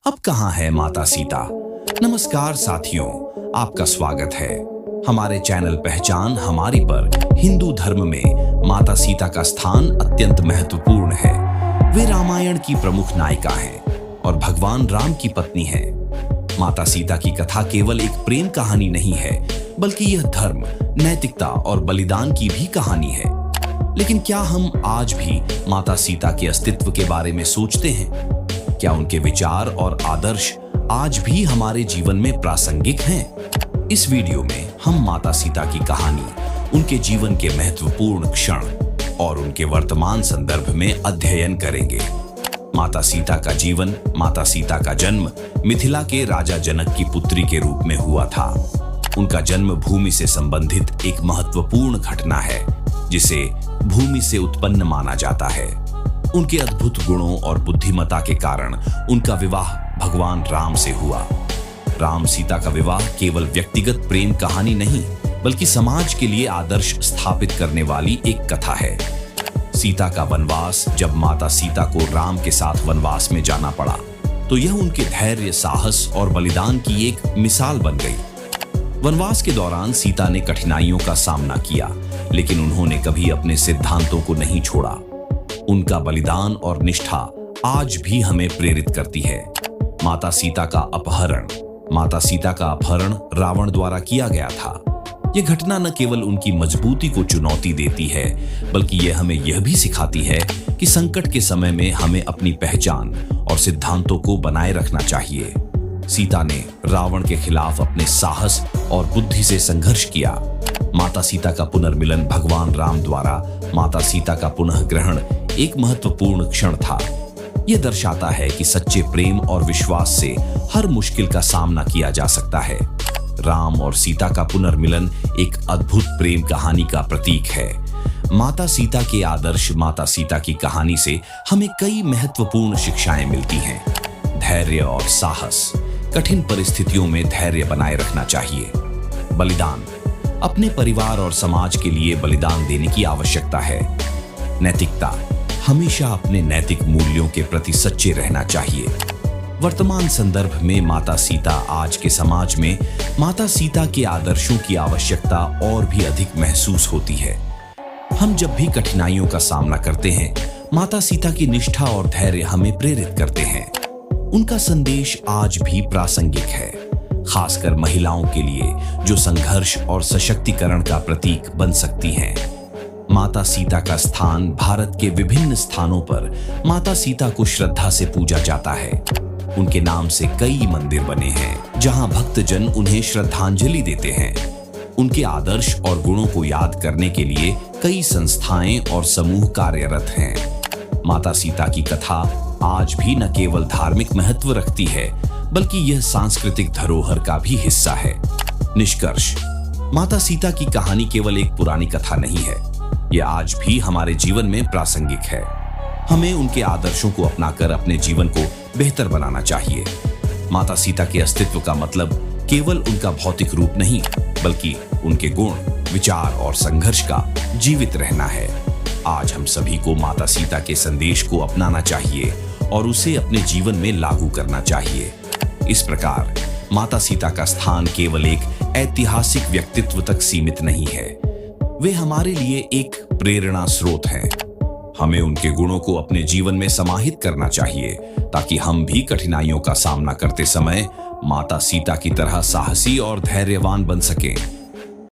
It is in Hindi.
अब कहाँ है माता सीता? नमस्कार साथियों, आपका स्वागत है हमारे चैनल पहचान हमारी पर। हिंदू धर्म में माता सीता का स्थान अत्यंत महत्वपूर्ण है। वे रामायण की प्रमुख नायिका हैं और भगवान राम की पत्नी हैं। माता सीता की कथा केवल एक प्रेम कहानी नहीं है, बल्कि यह धर्म, नैतिकता और बलिदान की भी कहानी है। लेकिन क्या हम आज भी माता सीता के अस्तित्व के बारे में सोचते हैं? क्या उनके विचार और आदर्श आज भी हमारे जीवन में प्रासंगिक हैं? इस वीडियो में हम माता सीता की कहानी, उनके जीवन के महत्वपूर्ण क्षण और उनके वर्तमान संदर्भ में अध्ययन करेंगे। माता सीता का जीवन, माता सीता का जन्म मिथिला के राजा जनक की पुत्री के रूप में हुआ था। उनका जन्म भूमि से संबंधित एक महत्वपूर्ण घटना है, जिसे भूमि से उत्पन्न माना जाता है। उनके अद्भुत गुणों और बुद्धिमत्ता के कारण उनका विवाह भगवान राम से हुआ। राम सीता का विवाह केवल व्यक्तिगत प्रेम कहानी नहीं, बल्कि समाज के लिए आदर्श स्थापित करने वाली एक कथा है। सीता का वनवास, जब माता सीता को राम के साथ वनवास में जाना पड़ा, तो यह उनके धैर्य, साहस और बलिदान की एक मिसाल बन गई। वनवास के दौरान सीता ने कठिनाइयों का सामना किया, लेकिन उन्होंने कभी अपने सिद्धांतों को नहीं छोड़ा। उनका बलिदान और निष्ठा आज भी हमें प्रेरित करती है। माता सीता का अपहरण रावण द्वारा किया गया था। यह घटना न केवल उनकी मजबूती को चुनौती देती है, बल्कि यह हमें यह भी सिखाती है कि संकट के समय में हमें अपनी पहचान और सिद्धांतों को बनाए रखना चाहिए। सीता ने रावण के खिलाफ अपने साहस और बुद्धि से संघर्ष किया। माता सीता का पुनर्मिलन भगवान राम द्वारा माता सीता का पुनः ग्रहण एक महत्वपूर्ण क्षण था। यह दर्शाता है कि सच्चे प्रेम और विश्वास से हर मुश्किल का सामना किया जा सकता है। राम और सीता का पुनर्मिलन एक अद्भुत प्रेम कहानी का प्रतीक है। माता सीता के आदर्श, माता सीता की कहानी से हमें कई महत्वपूर्ण शिक्षाएं मिलती हैं। धैर्य और साहस, कठिन परिस्थितियों में धैर्य बनाए रखना चाहिए। बलिदान, अपने परिवार और समाज के लिए बलिदान देने की आवश्यकता है। नैतिकता, हमेशा अपने नैतिक मूल्यों के प्रति सच्चे रहना चाहिए। वर्तमान संदर्भ में माता सीता, आज के समाज में माता सीता के आदर्शों की आवश्यकता और भी अधिक महसूस होती है। हम जब भी कठिनाइयों का सामना करते हैं, माता सीता की निष्ठा और धैर्य हमें प्रेरित करते हैं। उनका संदेश आज भी प्रासंगिक है, खासकर महिलाओं के लिए जो संघर्ष और सशक्तिकरण का प्रतीक बन सकती हैं। माता सीता का स्थान, भारत के विभिन्न स्थानों पर माता सीता को श्रद्धा से पूजा जाता है। उनके नाम से कई मंदिर बने हैं, जहां भक्तजन उन्हें श्रद्धांजलि देते हैं। उनके आदर्श और गुणों को याद करने के लिए कई संस्थाएं और समूह कार्यरत हैं। माता सीता की कथा आज भी न केवल धार्मिक महत्व रखती है, बल्कि यह सांस्कृतिक धरोहर का भी हिस्सा है। निष्कर्ष, माता सीता की कहानी केवल एक पुरानी कथा नहीं है, यह आज भी हमारे जीवन में प्रासंगिक है। हमें उनके आदर्शों को अपनाकर अपने जीवन को बेहतर बनाना चाहिए। माता सीता के अस्तित्व का मतलब केवल उनका भौतिक रूप नहीं, बल्कि उनके गुण, विचार और संघर्ष का जीवित रहना है। आज हम सभी को माता सीता के संदेश को अपनाना चाहिए और उसे अपने जीवन में लागू करना चाहिए। इस प्रकार माता सीता का स्थान केवल एक ऐतिहासिक व्यक्तित्व तक सीमित नहीं है, वे हमारे लिए एक प्रेरणा स्रोत हैं। हमें उनके गुणों को अपने जीवन में समाहित करना चाहिए, ताकि हम भी कठिनाइयों का सामना करते समय माता सीता की तरह साहसी और धैर्यवान बन सकें।